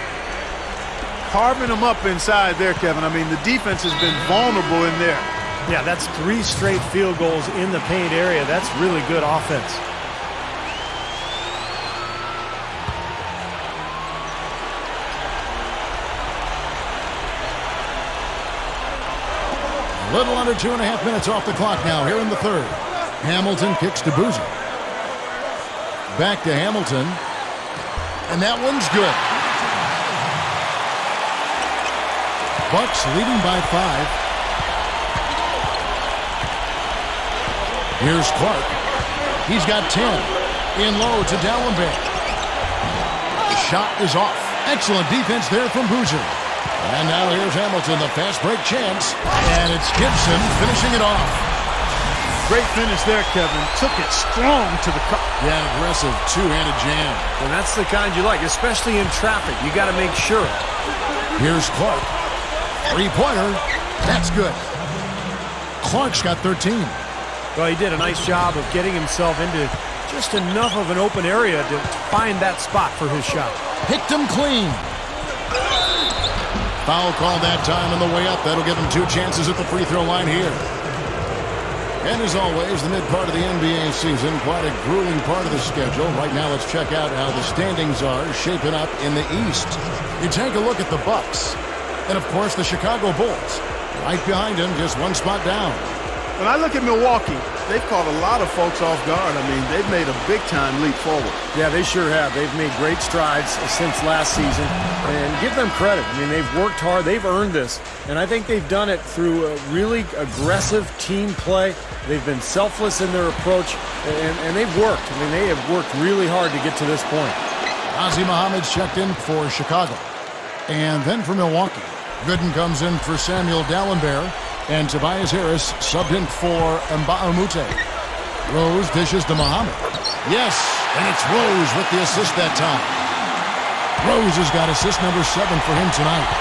Carving them up inside there, Kevin. I mean, the defense has been vulnerable in there. Yeah, that's 3 straight field goals in the paint area. That's really good offense. A little under 2.5 minutes off the clock now here in the 3rd. Hamilton kicks to Boozer. Back to Hamilton. And that one's good. Bucks leading by 5. Here's Clark. He's got 10. In low to Dallenberg. The shot is off. Excellent defense there from Boozer. And now here's Hamilton, the fast break chance. And it's Gibson finishing it off. Great finish there, Kevin. Took it strong to the cup. Yeah, aggressive two-handed jam. And that's the kind you like, especially in traffic. You got to make sure. Here's Clark. Three-pointer. That's good. Clark's got 13. Well, he did a nice job of getting himself into just enough of an open area to find that spot for his shot. Picked him clean. Foul call that time on the way up. That'll give him 2 chances at the free throw line here. And as always, the mid part of the NBA season, quite a grueling part of the schedule. Right now, let's check out how the standings are shaping up in the East. You take a look at the Bucks. And, of course, the Chicago Bulls. Right behind him, just 1 spot down. When I look at Milwaukee, they've caught a lot of folks off guard. I mean, they've made a big-time leap forward. Yeah, they sure have. They've made great strides since last season. And give them credit. I mean, they've worked hard. They've earned this. And I think they've done it through a really aggressive team play. They've been selfless in their approach. And they've worked. I mean, they have worked really hard to get to this point. Ozzie Muhammad's checked in for Chicago. And then for Milwaukee. Gooden comes in for Samuel Dallenberg. And Tobias Harris subbed in for Mbaamute. Rose dishes to Muhammad. Yes, and it's Rose with the assist that time. Rose has got assist number 7 for him tonight.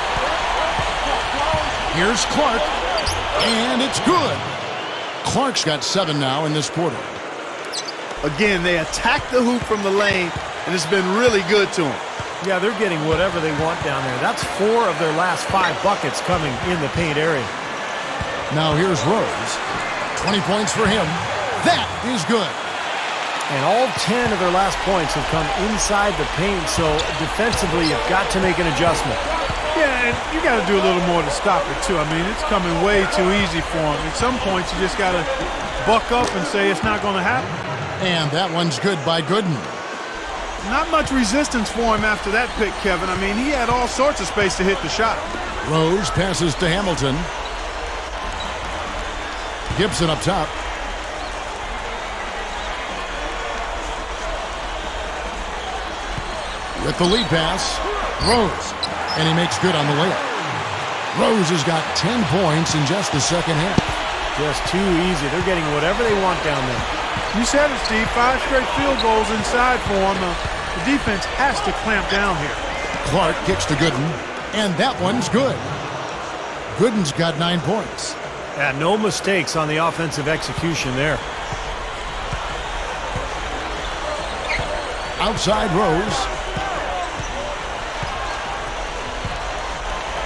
Here's Clark, and it's good. Clark's got 7 now in this quarter. Again, they attack the hoop from the lane, and it's been really good to them. Yeah, they're getting whatever they want down there. That's 4 of their last 5 buckets coming in the paint area. Now here's Rose. 20 points for him. That is good. And all 10 of their last points have come inside the paint, so defensively you've got to make an adjustment. Yeah, and you got to do a little more to stop it, too. I mean, it's coming way too easy for him. At some points, you just got to buck up and say it's not going to happen. And that one's good by Gooden. Not much resistance for him after that pick, Kevin. I mean, he had all sorts of space to hit the shot. Rose passes to Hamilton. Gibson up top. With the lead pass, Rose. And he makes good on the layup. Rose has got 10 points in just the second half. Just too easy. They're getting whatever they want down there. You said it, Steve. 5 straight field goals inside for him. The defense has to clamp down here. Clark kicks to Gooden, and that one's good. Gooden's got 9 points. Yeah, no mistakes on the offensive execution there. Outside Rose.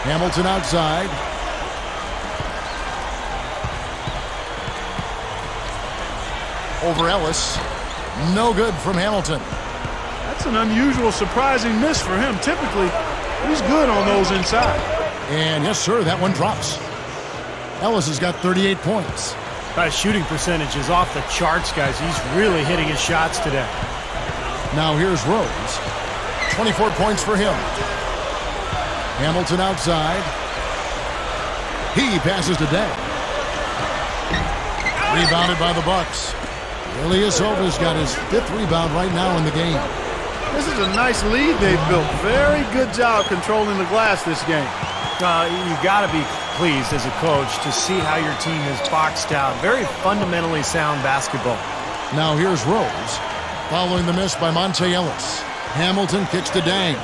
Hamilton outside. Over Ellis. No good from Hamilton. That's an unusual, surprising miss for him. Typically, he's good on those inside. And yes, sir, that one drops. Ellis has got 38 points. That shooting percentage is off the charts, guys. He's really hitting his shots today. Now here's Rose. 24 points for him. Hamilton outside. He passes to Day. Rebounded by the Bucks. Ilyasova's got his 5th rebound right now in the game. This is a nice lead they've built. Very good job controlling the glass this game. You got to be pleased as a coach to see how your team is boxed out. Very fundamentally sound basketball. Now here's Rose. Following the miss by Monte Ellis. Hamilton kicks to Dang.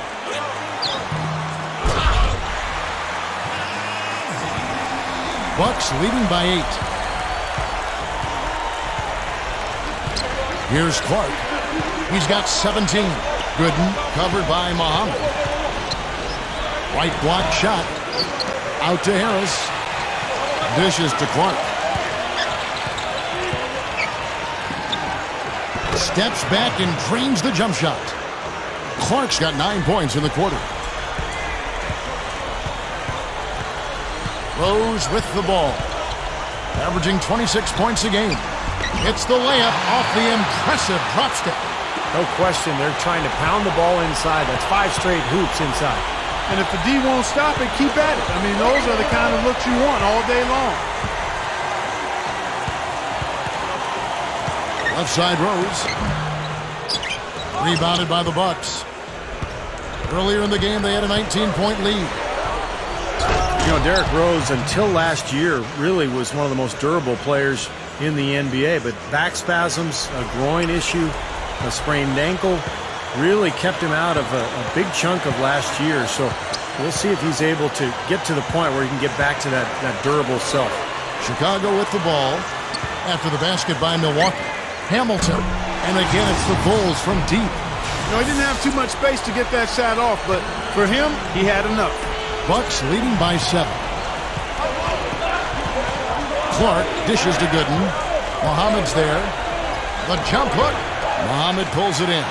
Bucks leading by 8. Here's Clark. He's got 17. Gooden covered by Muhammad. Right block shot. Out to Harris. Dishes to Clark. Steps back and drains the jump shot. Clark's got 9 points in the quarter. Rose with the ball. Averaging 26 points a game. It's the layup off the impressive drop step. No question, they're trying to pound the ball inside. That's 5 straight hoops inside. And if the D won't stop it, keep at it. I mean, those are the kind of looks you want all day long. Left side Rose. Rebounded by the Bucks. Earlier in the game, they had a 19-point lead. You know, Derrick Rose, until last year, really was one of the most durable players in the NBA. But back spasms, a groin issue, a sprained ankle, really kept him out of a big chunk of last year. So we'll see if he's able to get to the point where he can get back to that durable self. Chicago with the ball after the basket by Milwaukee. Hamilton. And again, it's the Bulls from deep. You know, he didn't have too much space to get that shot off, but for him, he had enough. Bucks leading by 7. Clark dishes to Gooden. Muhammad's there. The jump hook. Muhammad pulls it in.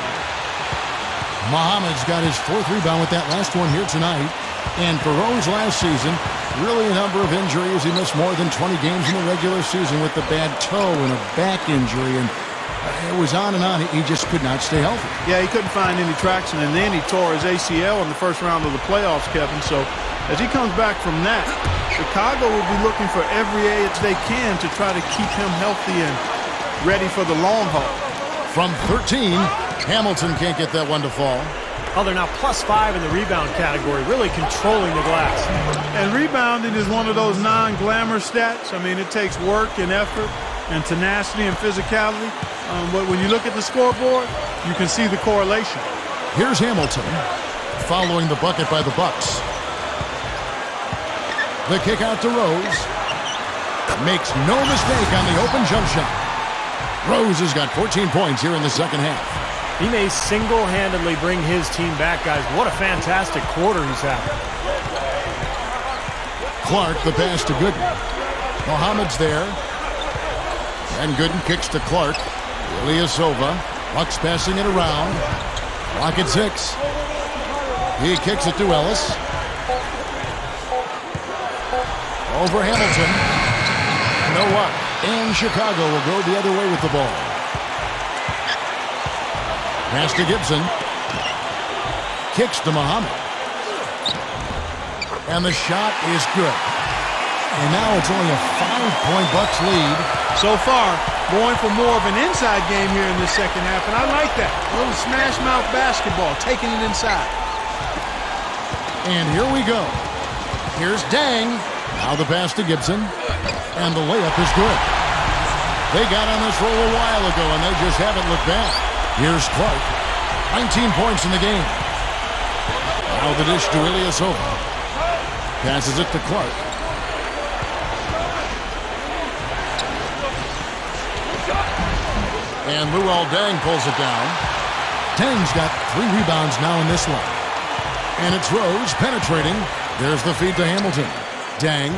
Muhammad's got his 4th rebound with that last one here tonight. And for Rose last season, really a number of injuries. He missed more than 20 games in the regular season with the bad toe and a back injury. And it was on and on. He just could not stay healthy. Yeah, he couldn't find any traction, and then he tore his ACL in the first round of the playoffs, Kevin. So as he comes back from that, Chicago will be looking for every edge they can to try to keep him healthy and ready for the long haul. From 13, Hamilton can't get that one to fall. Oh, they're now +5 in the rebound category, really controlling the glass. And rebounding is one of those non-glamour stats. I mean, it takes work and effort and tenacity and physicality. But when you look at the scoreboard, you can see the correlation. Here's Hamilton following the bucket by the Bucks. The kick out to Rose. Makes no mistake on the open jump shot. Rose has got 14 points here in the second half. He may single-handedly bring his team back, guys. What a fantastic quarter he's having. Clark, the pass to Gooden. Muhammad's there. And Gooden kicks to Clark. Ilyasova. Bucks passing it around. Clock at 6. He kicks it to Ellis. Over Hamilton. No what? And Chicago will go the other way with the ball. Pass to Gibson. Kicks to Muhammad. And the shot is good. And now it's only a 5-point Bucks lead. So far, going for more of an inside game here in the second half, and I like that. A little smash mouth basketball, taking it inside. And here we go. Here's Dang. Now the pass to Gibson. And the layup is good. They got on this roll a while ago, and they just haven't looked back. Here's Clark. 19 points in the game. Now the dish to Ilyasova. Passes it to Clark. And Luol Deng pulls it down. Deng's got 3 rebounds now in this one. And it's Rose penetrating. There's the feed to Hamilton. Deng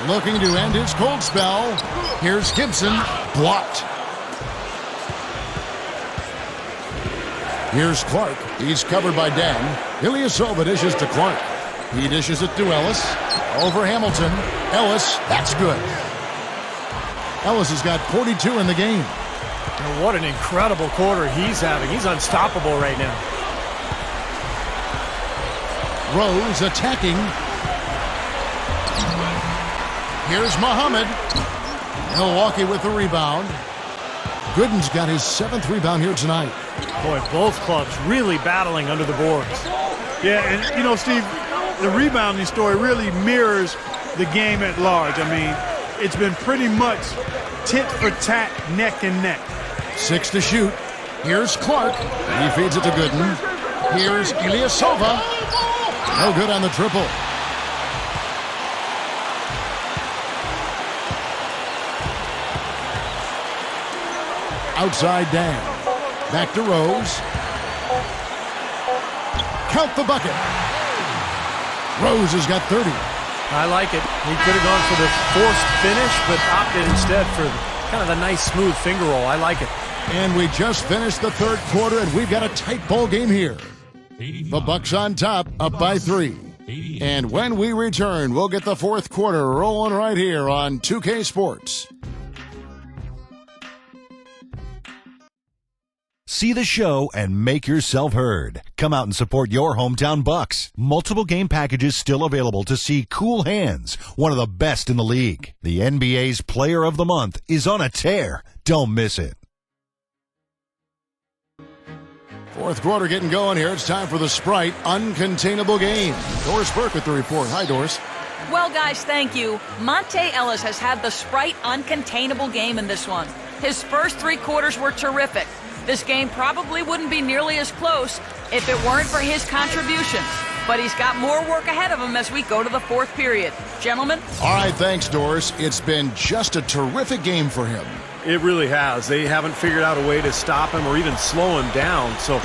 looking to end his cold spell. Here's Gibson. Blocked. Here's Clark. He's covered by Deng. Ilyasova dishes to Clark. He dishes it to Ellis. Over Hamilton. Ellis, that's good. Ellis has got 42 in the game. And what an incredible quarter he's having. He's unstoppable right now. Rose attacking. Here's Muhammad. Milwaukee with the rebound. Gooden's got his 7th rebound here tonight. Boy, both clubs really battling under the boards. Yeah, and you know, Steve, the rebounding story really mirrors the game at large. I mean, it's been pretty much tit for tat, neck and neck. 6 to shoot. Here's Clark. He feeds it to Gooden. Here's Ilyasova. No good on the triple. Outside Dang. Back to Rose. Count the bucket. Rose has got 30. I like it. He could have gone for the forced finish, but opted instead for kind of the nice smooth finger roll. I like it. And we just finished the 3rd quarter, and we've got a tight ball game here. The Bucks on top, up by 3. And when we return, we'll get the 4th quarter rolling right here on 2K Sports. See the show and make yourself heard. Come out and support your hometown Bucks. Multiple game packages still available to see Cool Hands, one of the best in the league. The NBA's Player of the Month is on a tear. Don't miss it. 4th quarter getting going here. It's time for the Sprite Uncontainable Game. Doris Burke with the report. Hi, Doris. Well, guys, thank you. Monte Ellis has had the Sprite Uncontainable Game in this one. His first 3 quarters were terrific. This game probably wouldn't be nearly as close if it weren't for his contributions. But he's got more work ahead of him as we go to the 4th period. Gentlemen? All right, thanks, Doris. It's been just a terrific game for him. It really has. They haven't figured out a way to stop him or even slow him down. So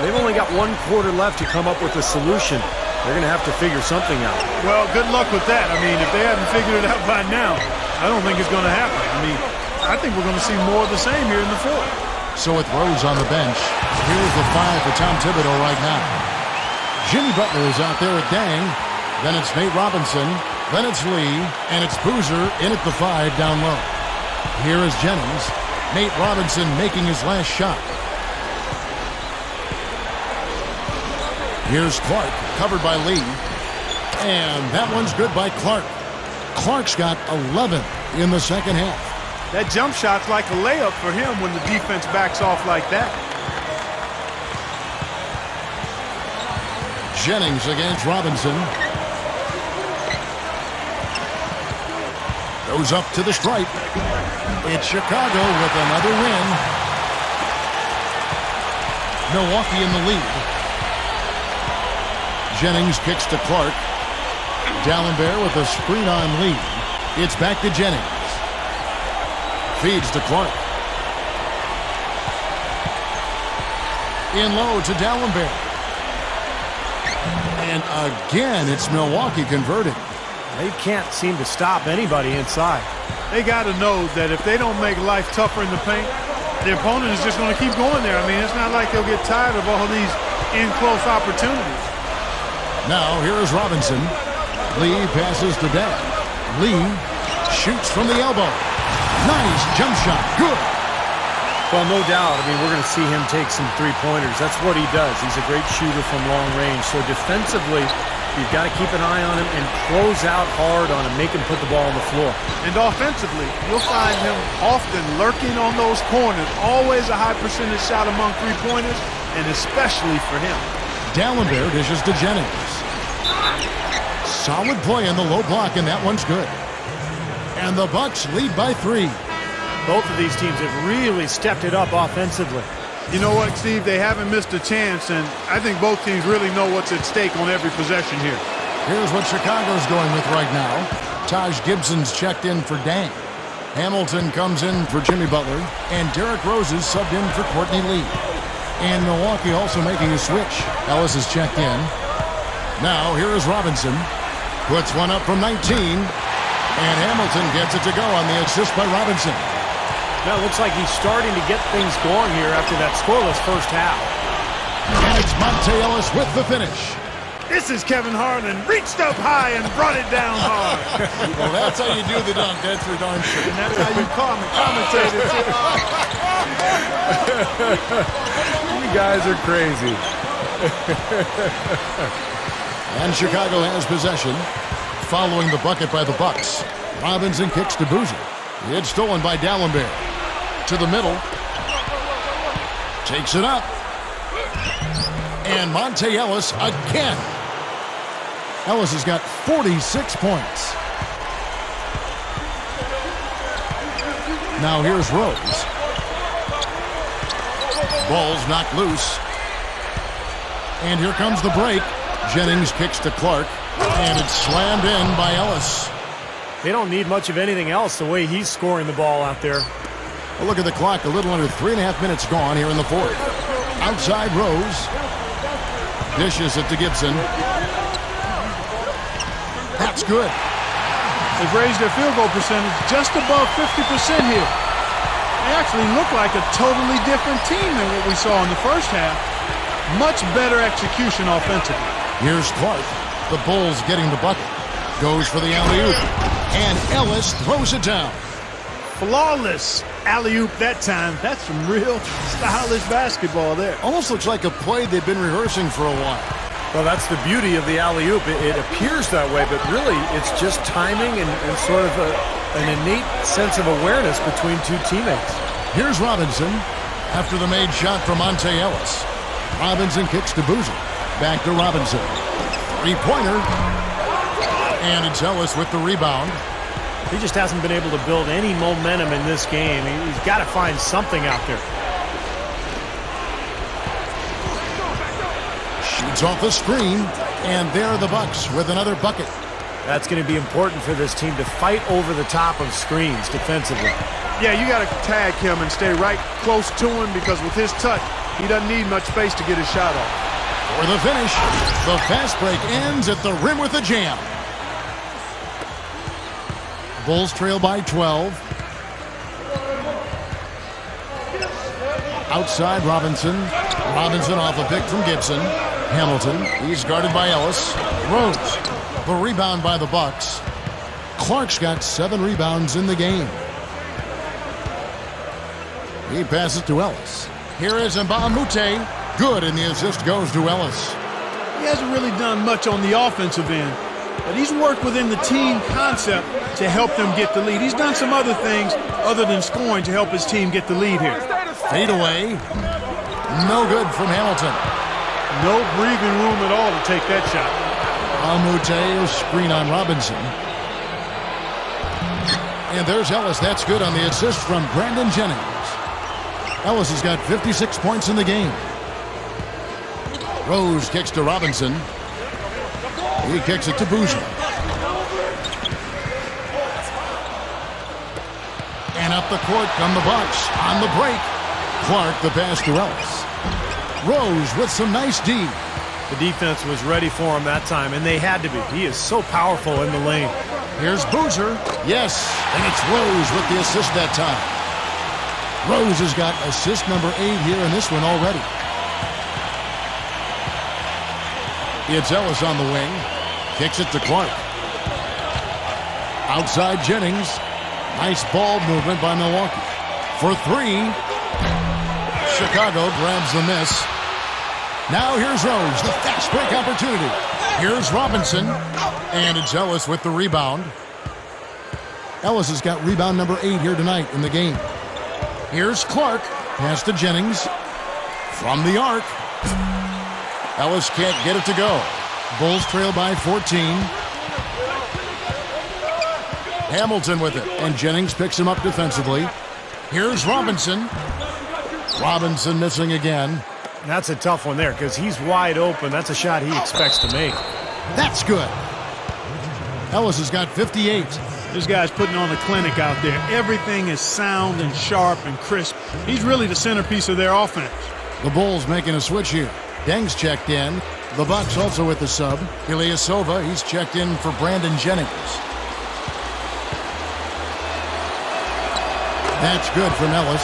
they've only got 1 quarter left to come up with a solution. They're going to have to figure something out. Well, good luck with that. I mean, if they haven't figured it out by now, I don't think it's going to happen. I mean, I think we're going to see more of the same here in the 4th. So with Rose on the bench, here's the 5 for Tom Thibodeau right now. Jimmy Butler is out there at Dang. Then it's Nate Robinson. Then it's Lee. And it's Boozer in at the 5 down low. Here is Jennings. Nate Robinson making his last shot. Here's Clark, covered by Lee. And that one's good by Clark. Clark's got 11 in the second half. That jump shot's like a layup for him when the defense backs off like that. Jennings against Robinson. Goes up to the stripe. It's Chicago with another win. Milwaukee in the lead. Jennings kicks to Clark. Dallenberg with a screen on Lee. It's back to Jennings. Feeds to Clark. In low to Dallenberg. And again, it's Milwaukee converting. They can't seem to stop anybody inside. They got to know that if they don't make life tougher in the paint, the opponent is just going to keep going there. I mean, it's not like they'll get tired of all these in-close opportunities. Now, here is Robinson. Lee passes to Deng. Lee shoots from the elbow. Nice jump shot. Good. Well, no doubt. I mean, we're going to see him take some 3-pointers. That's what he does. He's a great shooter from long range. So defensively, You've got to keep an eye on him and close out hard on him, make him put the ball on the floor. And offensively, you'll find him often lurking on those corners. Always a high percentage shot among three-pointers, and especially for him. Dallenberg dishes to Jennings. Solid play in the low block, and that one's good. And the Bucks lead by 3. Both of these teams have really stepped it up offensively. You know what, Steve? They haven't missed a chance, and I think both teams really know what's at stake on every possession here. Here's what Chicago's going with right now. Taj Gibson's checked in for Dang. Hamilton comes in for Jimmy Butler, and Derrick Rose is subbed in for Courtney Lee. And Milwaukee also making a switch. Ellis is checked in. Now here is Robinson. Puts one up from 19, and Hamilton gets it to go on the assist by Robinson. Now it looks like he's starting to get things going here after that scoreless first half. And it's Monte Ellis with the finish. This is Kevin Harlan. Reached up high and brought it down hard. Well, that's how you do the dunk. That's for darn sure. And that's how you commentate it. You guys are crazy. And Chicago has possession. Following the bucket by the Bucks. Robinson kicks to Boozer. It's stolen by Dallenberg. To the middle. Takes it up. And Monte Ellis again. Ellis has got 46 points. Now here's Rose. Ball's knocked loose. And here comes the break. Jennings kicks to Clark. And it's slammed in by Ellis. They don't need much of anything else the way he's scoring the ball out there. Well, look at the clock. A little under 3.5 minutes gone here in the fourth. Outside Rose. Dishes it to Gibson. That's good. They've raised their field goal percentage just above 50% here. They actually look like a totally different team than what we saw in the first half. Much better execution offensively. Here's Clark. The Bulls getting the bucket. Goes for the alley-oop. And Ellis throws it down. Flawless alley-oop that time. That's some real stylish basketball there. Almost looks like a play they've been rehearsing for a while. Well, that's the beauty of the alley-oop. It appears that way, but really it's just timing and sort of an innate sense of awareness between two teammates. Here's Robinson after the made shot from Monte Ellis. Robinson kicks to Boozer. Back to Robinson. Three-pointer. And it's Ellis with the rebound. He just hasn't been able to build any momentum in this game. He's got to find something out there. Shoots off the screen, and there are the Bucks with another bucket. That's going to be important for this team to fight over the top of screens defensively. Yeah, you got to tag him and stay right close to him because with his touch, he doesn't need much space to get his shot off. For the finish, the fast break ends at the rim with a jam. Bulls trail by 12. Outside Robinson. Robinson off a pick from Gibson. Hamilton. He's guarded by Ellis. Rose. The rebound by the Bucks. Clark's got 7 rebounds in the game. He passes to Ellis. Here is Nba2K13. Good, and the assist goes to Ellis. He hasn't really done much on the offensive end, but he's worked within the team concept to help them get the lead. He's done some other things other than scoring to help his team get the lead here. Fade away. No good from Hamilton. No breathing room at all to take that shot. Nba2K13 screen on Robinson. And there's Ellis. That's good on the assist from Brandon Jennings. Ellis has got 56 points in the game. Rose kicks to Robinson. He kicks it to Boozer. And up the court come the Bucks on the break. Clark the pass to Ellis. Rose with some nice D. The defense was ready for him that time, and they had to be. He is so powerful in the lane. Here's Boozer. Yes, and it's Rose with the assist that time. Rose has got assist number 8 here in this one already. It's Ellis on the wing. Kicks it to Clark. Outside Jennings. Nice ball movement by Milwaukee. For 3. Chicago grabs the miss. Now here's Rose, the fast break opportunity. Here's Robinson, and it's Ellis with the rebound. Ellis has got rebound number 8 here tonight in the game. Here's Clark, pass to Jennings. From the arc. Ellis can't get it to go. Bulls trail by 14. Hamilton with it, and Jennings picks him up defensively. Here's Robinson. Robinson missing again. That's a tough one there because he's wide open. That's a shot he expects to make. That's good. Ellis has got 58. This guy's putting on a clinic out there. Everything is sound and sharp and crisp. He's really the centerpiece of their offense. The Bulls making a switch here. Deng's checked in. The Bucks also with the sub. Ilyasova, he's checked in for Brandon Jennings. That's good from Ellis.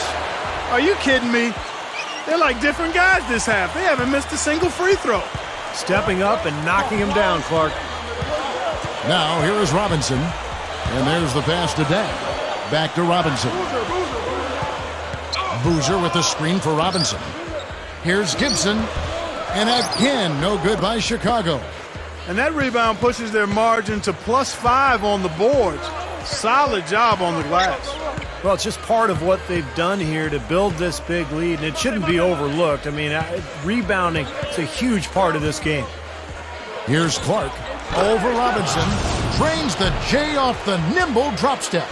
Are you kidding me? They're like different guys this half. They haven't missed a single free throw. Stepping up and knocking him down, Clark. Now here is Robinson. And there's the pass to Deng. Back to Robinson. Boozer with the screen for Robinson. Here's Gibson. And again, no good by Chicago. And that rebound pushes their margin to +5 on the boards. Solid job on the glass. Well, it's just part of what they've done here to build this big lead, and it shouldn't be overlooked. I mean, rebounding is a huge part of this game. Here's Clark over Robinson. Drains the J off the nimble drop step.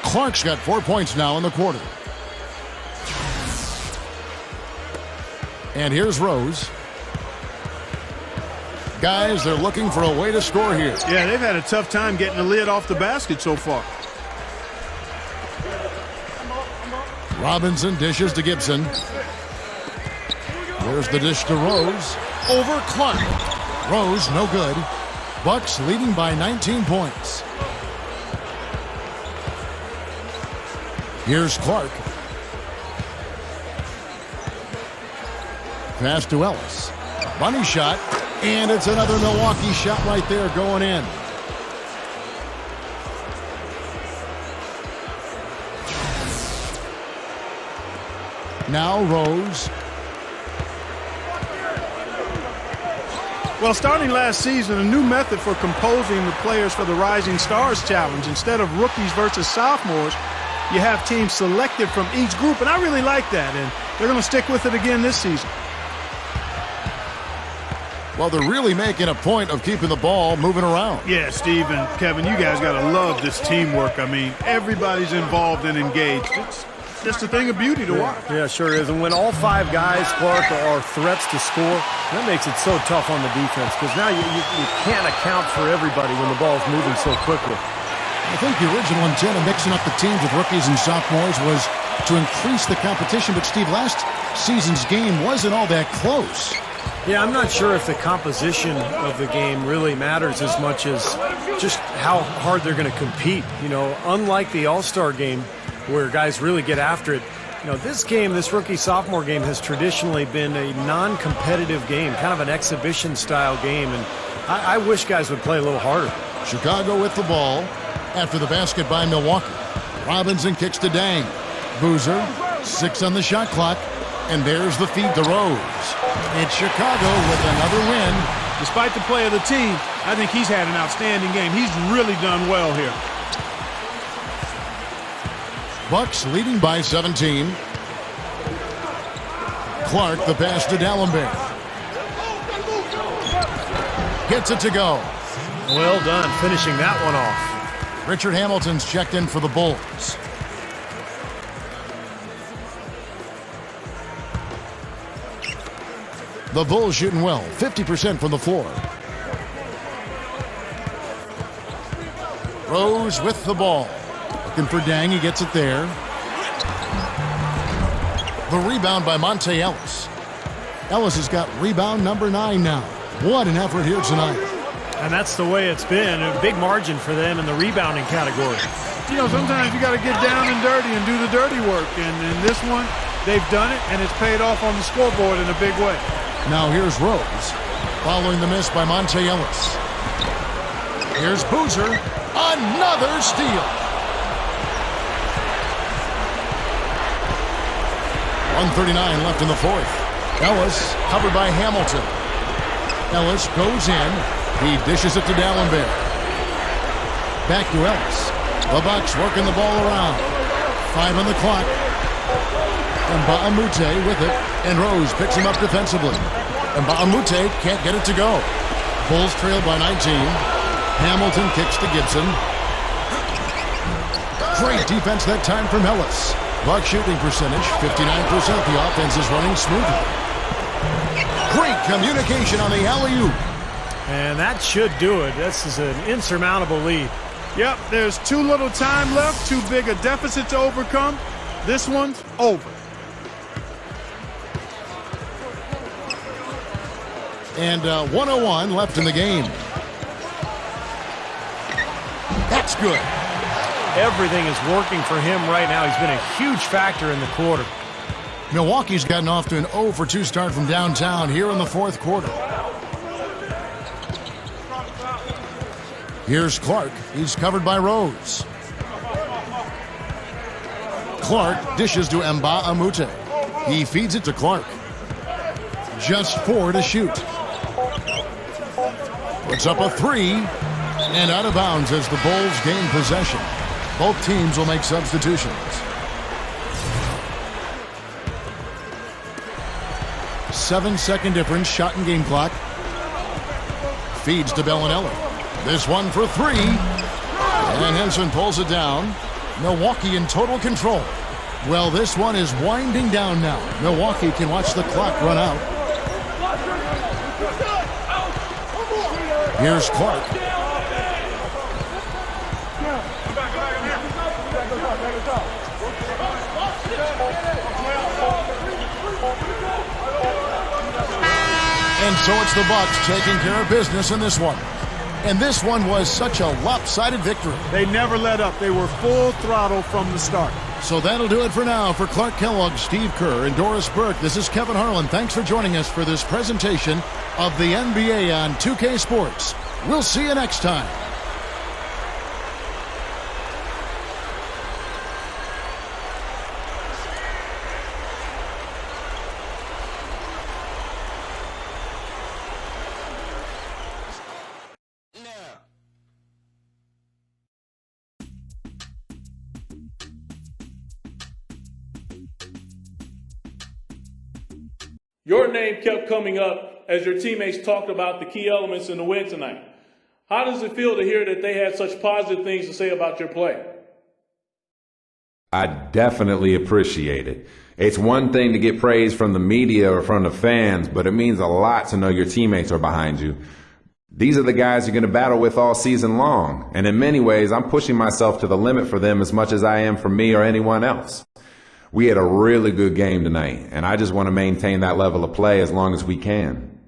Clark's got 4 points now in the quarter. And here's Rose. Guys, they're looking for a way to score here. Yeah, they've had a tough time getting the lid off the basket so far. Robinson dishes to Gibson. There's the dish to Rose. Over Clark. Rose, no good. Bucks leading by 19 points. Here's Clark. Pass to Ellis. Bunny shot. And it's another Milwaukee shot right there going in. Now Rose. Well, starting last season, a new method for composing the players for the Rising Stars Challenge. Instead of rookies versus sophomores, you have teams selected from each group, and I really like that, and they're going to stick with it again this season. Well, they're really making a point of keeping the ball moving around. Yeah, Steve and Kevin, you guys got to love this teamwork. I mean, everybody's involved and engaged. It's just a thing of beauty to watch. Yeah, sure is. And when all 5 guys, Clark, are threats to score, that makes it so tough on the defense because now you can't account for everybody when the ball's moving so quickly. I think the original intent of mixing up the teams with rookies and sophomores was to increase the competition. But, Steve, last season's game wasn't all that close. Yeah, I'm not sure if the composition of the game really matters as much as just how hard they're going to compete. You know, unlike the All-Star game where guys really get after it, you know, this game, this rookie-sophomore game has traditionally been a non-competitive game, kind of an exhibition-style game, and I wish guys would play a little harder. Chicago with the ball after the basket by Milwaukee. Robinson kicks to Deng. Boozer, 6 on the shot clock, and there's the feed to Rose. It's Chicago with another win. Despite the play of the team, I think he's had an outstanding game. He's really done well here. Bucks leading by 17. Clark, the pass to D'Alembert. Gets it to go. Well done, finishing that one off. Richard Hamilton's checked in for the Bulls. The Bulls shooting well, 50% from the floor. Rose with the ball. Looking for Deng, he gets it there. The rebound by Monte Ellis. Ellis has got rebound number 9 now. What an effort here tonight. And that's the way it's been. A big margin for them in the rebounding category. You know, sometimes you got to get down and dirty and do the dirty work. And in this one, they've done it, and it's paid off on the scoreboard in a big way. Now here's Rose, following the miss by Monte Ellis. Here's Boozer, another steal. 1:39 left in the fourth. Ellis covered by Hamilton. Ellis goes in. He dishes it to Dallenberg. Back to Ellis. The Bucks working the ball around. 5 on the clock. And Mbamute with it. And Rose picks him up defensively. And Mbamute can't get it to go. Bulls trail by 19. Hamilton kicks to Gibson. Great defense that time from Ellis. Buck shooting percentage, 59%. The offense is running smoothly. Great communication on the alley-oop. And that should do it. This is an insurmountable lead. Yep, there's too little time left, too big a deficit to overcome. This one's over. And 101 left in the game. That's good. Everything is working for him right now. He's been a huge factor in the quarter. Milwaukee's gotten off to an 0 for 2 start from downtown here in the 4th quarter. Here's Clark. He's covered by Rose. Clark dishes to Mbamute. He feeds it to Clark. Just 4 to shoot. Puts up a 3 and out of bounds as the Bulls gain possession. Both teams will make substitutions. 7-second difference, shot and game clock. Feeds to Bellinelli. This one for 3. And Henson pulls it down. Milwaukee in total control. Well, this one is winding down now. Milwaukee can watch the clock run out. Here's Clark. And so it's the Bucks taking care of business in this one. And this one was such a lopsided victory. They never let up. They were full throttle from the start. So that'll do it for now. For Clark Kellogg, Steve Kerr, and Doris Burke, this is Kevin Harlan. Thanks for joining us for this presentation of the NBA on 2K Sports. We'll see you next time. Your name kept coming up as your teammates talked about the key elements in the win tonight. How does it feel to hear that they had such positive things to say about your play? I definitely appreciate it. It's one thing to get praise from the media or from the fans, but it means a lot to know your teammates are behind you. These are the guys you're going to battle with all season long, and in many ways, I'm pushing myself to the limit for them as much as I am for me or anyone else. We had a really good game tonight, and I just want to maintain that level of play as long as we can.